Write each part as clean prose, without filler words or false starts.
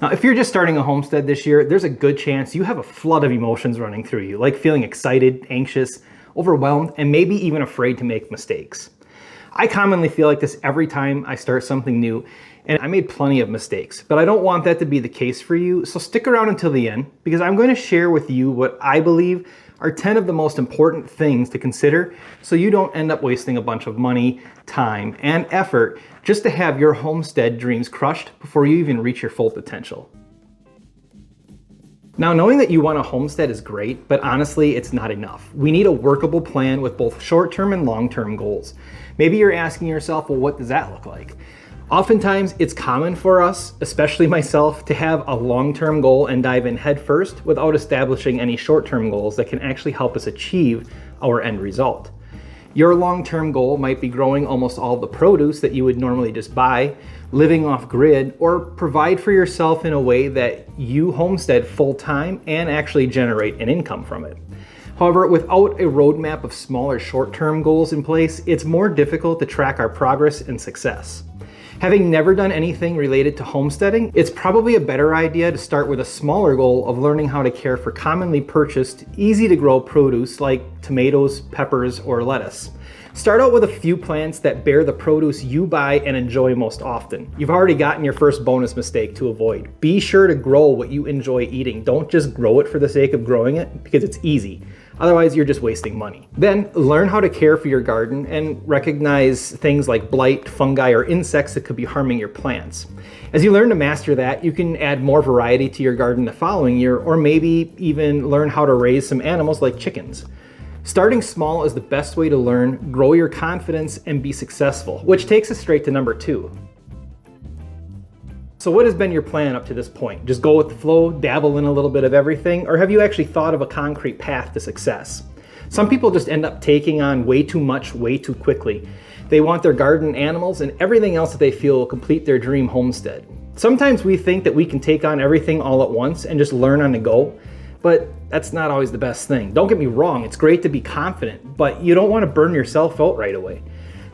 Now, if you're just starting a homestead this year, there's a good chance you have a flood of emotions running through you, like feeling excited, anxious, overwhelmed, and maybe even afraid to make mistakes. I commonly feel like this every time I start something new, and I made plenty of mistakes, but I don't want that to be the case for you, so stick around until the end, because I'm going to share with you what I believe are 10 of the most important things to consider so you don't end up wasting a bunch of money, time, and effort just to have your homestead dreams crushed before you even reach your full potential. Now, knowing that you want a homestead is great, but honestly, it's not enough. We need a workable plan with both short-term and long-term goals. Maybe you're asking yourself, well, what does that look like? Oftentimes, it's common for us, especially myself, to have a long-term goal and dive in head first without establishing any short-term goals that can actually help us achieve our end result. Your long-term goal might be growing almost all the produce that you would normally just buy, living off grid, or provide for yourself in a way that you homestead full-time and actually generate an income from it. However, without a roadmap of smaller short-term goals in place, it's more difficult to track our progress and success. Having never done anything related to homesteading, it's probably a better idea to start with a smaller goal of learning how to care for commonly purchased, easy to grow produce like tomatoes, peppers, or lettuce. Start out with a few plants that bear the produce you buy and enjoy most often. You've already gotten your first bonus mistake to avoid. Be sure to grow what you enjoy eating. Don't just grow it for the sake of growing it because it's easy. Otherwise, you're just wasting money. Then learn how to care for your garden and recognize things like blight, fungi, or insects that could be harming your plants. As you learn to master that, you can add more variety to your garden the following year, or maybe even learn how to raise some animals like chickens. Starting small is the best way to learn, grow your confidence, and be successful, which takes us straight to number 2. So what has been your plan up to this point? Just go with the flow, dabble in a little bit of everything, or have you actually thought of a concrete path to success? Some people just end up taking on way too much, way too quickly. They want their garden, animals, and everything else that they feel will complete their dream homestead. Sometimes we think that we can take on everything all at once and just learn on the go, but that's not always the best thing. Don't get me wrong, it's great to be confident, but you don't want to burn yourself out right away.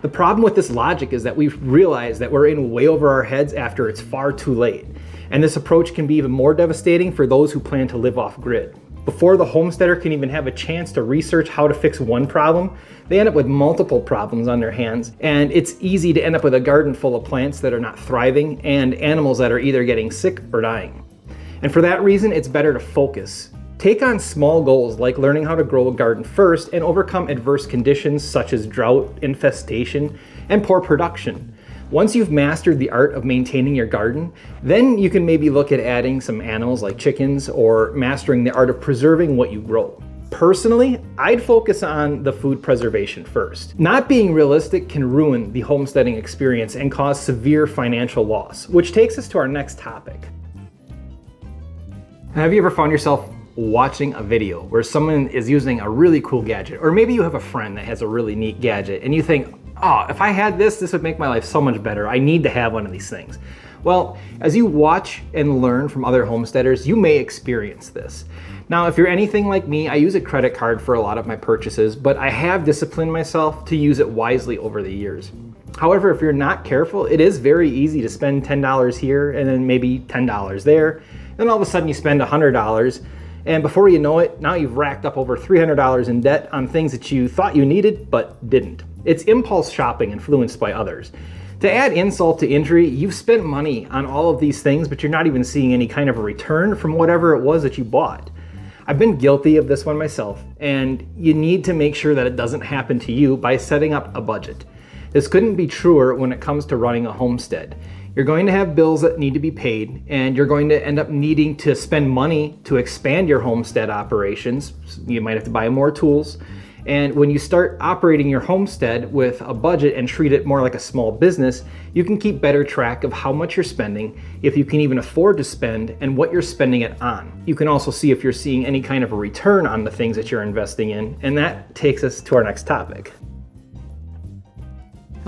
The problem with this logic is that we've realized that we're in way over our heads after it's far too late. And this approach can be even more devastating for those who plan to live off grid. Before the homesteader can even have a chance to research how to fix one problem, they end up with multiple problems on their hands. And it's easy to end up with a garden full of plants that are not thriving and animals that are either getting sick or dying. And for that reason, it's better to focus. Take on small goals like learning how to grow a garden first and overcome adverse conditions such as drought, infestation, and poor production. Once you've mastered the art of maintaining your garden, then you can maybe look at adding some animals like chickens or mastering the art of preserving what you grow. Personally, I'd focus on the food preservation first. Not being realistic can ruin the homesteading experience and cause severe financial loss, which takes us to our next topic. Have you ever found yourself watching a video where someone is using a really cool gadget, or maybe you have a friend that has a really neat gadget and you think, oh, if I had this would make my life so much better. I need to have one of these things. Well, as you watch and learn from other homesteaders, you may experience this. Now, if you're anything like me, I use a credit card for a lot of my purchases, but I have disciplined myself to use it wisely over the years. However, if you're not careful, it is very easy to spend $10 here and then maybe $10 there. Then all of a sudden you spend $100. And before you know it, now you've racked up over $300 in debt on things that you thought you needed, but didn't. It's impulse shopping influenced by others. To add insult to injury, you've spent money on all of these things, but you're not even seeing any kind of a return from whatever it was that you bought. I've been guilty of this one myself, and you need to make sure that it doesn't happen to you by setting up a budget. This couldn't be truer when it comes to running a homestead. You're going to have bills that need to be paid, and you're going to end up needing to spend money to expand your homestead operations. You might have to buy more tools. And when you start operating your homestead with a budget and treat it more like a small business, you can keep better track of how much you're spending, if you can even afford to spend, and what you're spending it on. You can also see if you're seeing any kind of a return on the things that you're investing in, and that takes us to our next topic.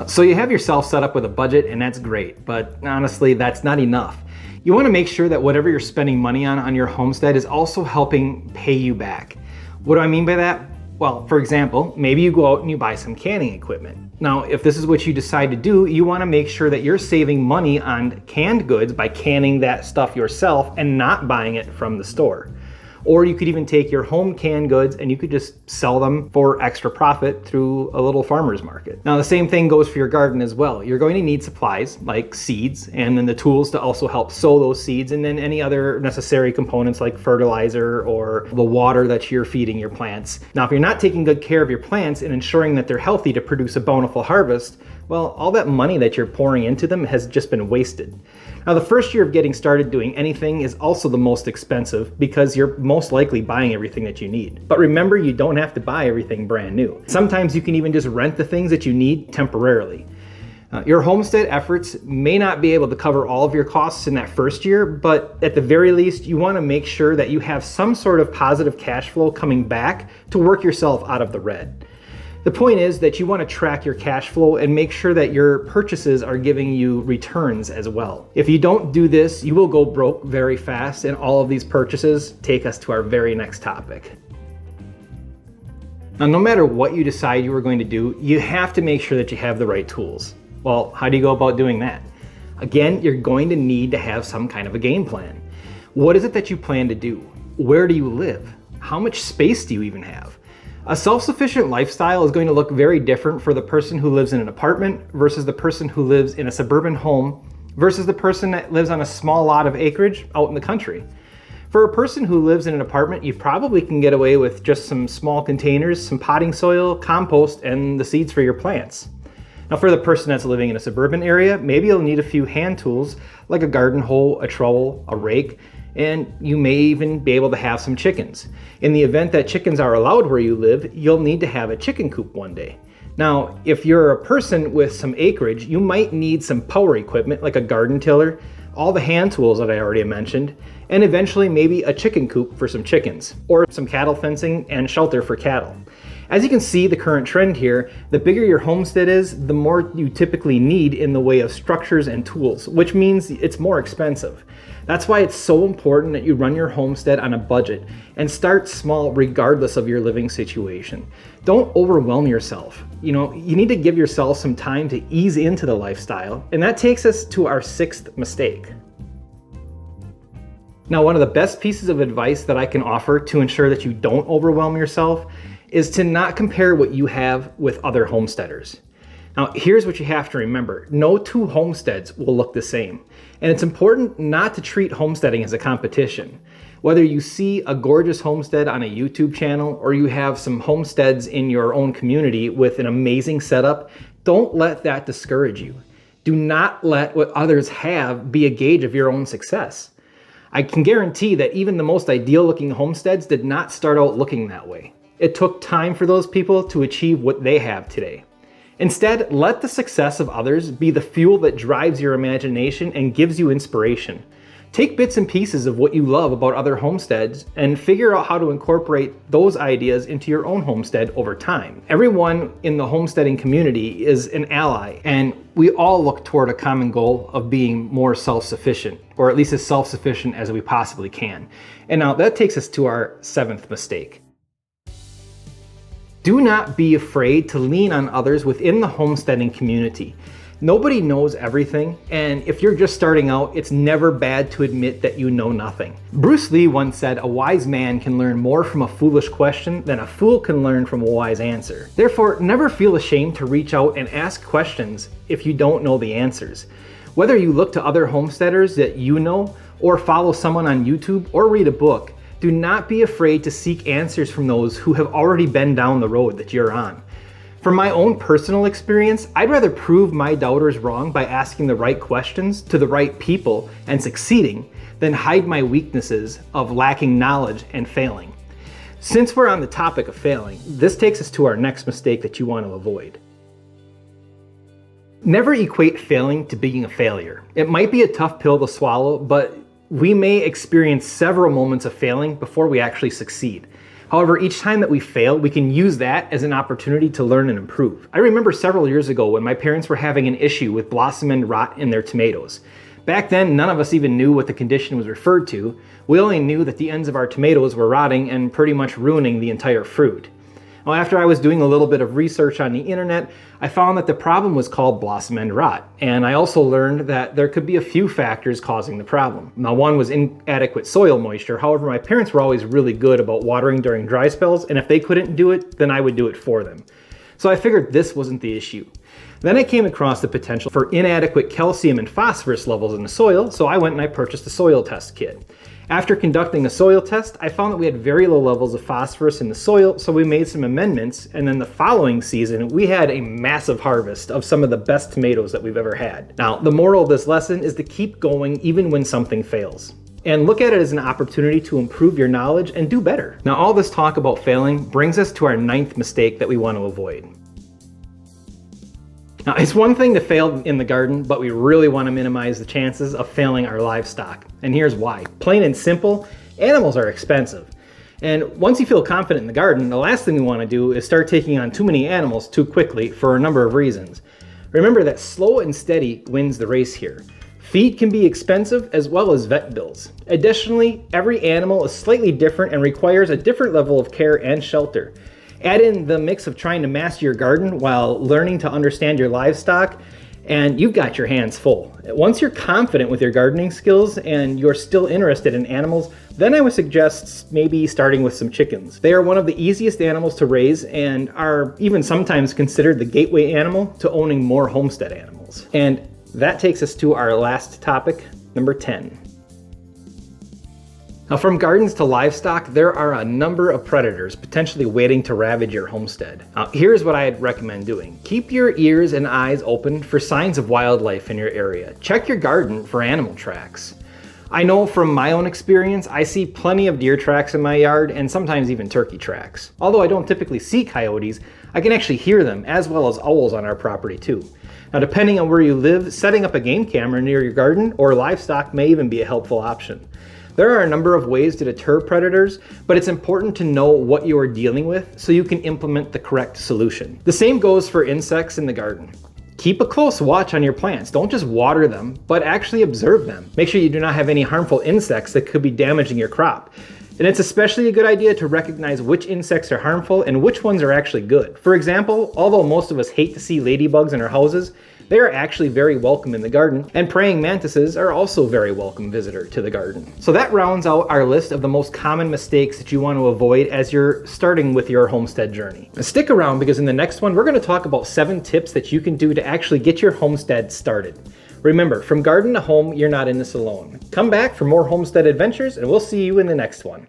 So you have yourself set up with a budget, and that's great, but honestly, that's not enough. You want to make sure that whatever you're spending money on your homestead is also helping pay you back. What do I mean by that? Well, for example, maybe you go out and you buy some canning equipment. Now, if this is what you decide to do, you want to make sure that you're saving money on canned goods by canning that stuff yourself and not buying it from the store. Or you could even take your home canned goods and you could just sell them for extra profit through a little farmer's market. Now, the same thing goes for your garden as well. You're going to need supplies like seeds and then the tools to also help sow those seeds, and then any other necessary components like fertilizer or the water that you're feeding your plants. Now, if you're not taking good care of your plants and ensuring that they're healthy to produce a bountiful harvest, well, all that money that you're pouring into them has just been wasted. Now, the first year of getting started doing anything is also the most expensive because you're most likely buying everything that you need. But remember, you don't have to buy everything brand new. Sometimes you can even just rent the things that you need temporarily. Your homestead efforts may not be able to cover all of your costs in that first year, but at the very least, you want to make sure that you have some sort of positive cash flow coming back to work yourself out of the red. The point is that you want to track your cash flow and make sure that your purchases are giving you returns as well. If you don't do this, you will go broke very fast, and all of these purchases take us to our very next topic. Now, no matter what you decide you are going to do, you have to make sure that you have the right tools. Well, how do you go about doing that? Again, you're going to need to have some kind of a game plan. What is it that you plan to do? Where do you live? How much space do you even have? A self-sufficient lifestyle is going to look very different for the person who lives in an apartment versus the person who lives in a suburban home versus the person that lives on a small lot of acreage out in the country. For a person who lives in an apartment, you probably can get away with just some small containers, some potting soil, compost, and the seeds for your plants. Now, for the person that's living in a suburban area, maybe you'll need a few hand tools like a garden hoe, a trowel, a rake, and you may even be able to have some chickens. In the event that chickens are allowed where you live, you'll need to have a chicken coop one day. Now, if you're a person with some acreage, you might need some power equipment like a garden tiller, all the hand tools that I already mentioned, and eventually maybe a chicken coop for some chickens, or some cattle fencing and shelter for cattle. As you can see, the current trend here, the bigger your homestead is, the more you typically need in the way of structures and tools, which means it's more expensive. That's why it's so important that you run your homestead on a budget and start small regardless of your living situation. Don't overwhelm yourself. You need to give yourself some time to ease into the lifestyle, and that takes us to our sixth mistake. Now, one of the best pieces of advice that I can offer to ensure that you don't overwhelm yourself is to not compare what you have with other homesteaders. Now, here's what you have to remember. No two homesteads will look the same. And it's important not to treat homesteading as a competition. Whether you see a gorgeous homestead on a YouTube channel or you have some homesteads in your own community with an amazing setup, don't let that discourage you. Do not let what others have be a gauge of your own success. I can guarantee that even the most ideal looking homesteads did not start out looking that way. It took time for those people to achieve what they have today. Instead, let the success of others be the fuel that drives your imagination and gives you inspiration. Take bits and pieces of what you love about other homesteads and figure out how to incorporate those ideas into your own homestead over time. Everyone in the homesteading community is an ally, and we all look toward a common goal of being more self-sufficient, or at least as self-sufficient as we possibly can. And now that takes us to our seventh mistake. Do not be afraid to lean on others within the homesteading community. Nobody knows everything, and if you're just starting out, it's never bad to admit that you know nothing. Bruce Lee once said, "A wise man can learn more from a foolish question than a fool can learn from a wise answer." Therefore, never feel ashamed to reach out and ask questions if you don't know the answers. Whether you look to other homesteaders that you know, or follow someone on YouTube, or read a book, do not be afraid to seek answers from those who have already been down the road that you're on. From my own personal experience, I'd rather prove my doubters wrong by asking the right questions to the right people and succeeding than hide my weaknesses of lacking knowledge and failing. Since we're on the topic of failing, this takes us to our next mistake that you want to avoid. Never equate failing to being a failure. It might be a tough pill to swallow, but we may experience several moments of failing before we actually succeed. However, each time that we fail, we can use that as an opportunity to learn and improve. I remember several years ago when my parents were having an issue with blossom end rot in their tomatoes. Back then, none of us even knew what the condition was referred to. We only knew that the ends of our tomatoes were rotting and pretty much ruining the entire fruit. Now, after I was doing a little bit of research on the internet, I found that the problem was called blossom end rot. And I also learned that there could be a few factors causing the problem. Now, one was inadequate soil moisture. However, my parents were always really good about watering during dry spells, and if they couldn't do it, then I would do it for them. So I figured this wasn't the issue. Then I came across the potential for inadequate calcium and phosphorus levels in the soil, so I went and I purchased a soil test kit. After conducting a soil test, I found that we had very low levels of phosphorus in the soil, so we made some amendments, and then the following season, we had a massive harvest of some of the best tomatoes that we've ever had. Now, the moral of this lesson is to keep going even when something fails. And look at it as an opportunity to improve your knowledge and do better. Now, all this talk about failing brings us to our 9th mistake that we want to avoid. Now, it's one thing to fail in the garden, but we really want to minimize the chances of failing our livestock. And here's why. Plain and simple, animals are expensive. And once you feel confident in the garden, the last thing we want to do is start taking on too many animals too quickly for a number of reasons. Remember that slow and steady wins the race here. Feed can be expensive as well as vet bills. Additionally, every animal is slightly different and requires a different level of care and shelter. Add in the mix of trying to master your garden while learning to understand your livestock, and you've got your hands full. Once you're confident with your gardening skills and you're still interested in animals, then I would suggest maybe starting with some chickens. They are one of the easiest animals to raise and are even sometimes considered the gateway animal to owning more homestead animals. And that takes us to our last topic, number 10. Now, from gardens to livestock, there are a number of predators potentially waiting to ravage your homestead. Now, here's what I'd recommend doing. Keep your ears and eyes open for signs of wildlife in your area. Check your garden for animal tracks. I know from my own experience, I see plenty of deer tracks in my yard and sometimes even turkey tracks. Although I don't typically see coyotes, I can actually hear them as well as owls on our property too. Now, depending on where you live, setting up a game camera near your garden or livestock may even be a helpful option. There are a number of ways to deter predators, but it's important to know what you are dealing with so you can implement the correct solution. The same goes for insects in the garden. Keep a close watch on your plants. Don't just water them, but actually observe them. Make sure you do not have any harmful insects that could be damaging your crop. And it's especially a good idea to recognize which insects are harmful and which ones are actually good. For example, although most of us hate to see ladybugs in our houses, they are actually very welcome in the garden, and praying mantises are also a very welcome visitor to the garden. So that rounds out our list of the most common mistakes that you want to avoid as you're starting with your homestead journey. Now stick around, because in the next one, we're going to talk about 7 tips that you can do to actually get your homestead started. Remember, from garden to home, you're not in this alone. Come back for more homestead adventures, and we'll see you in the next one.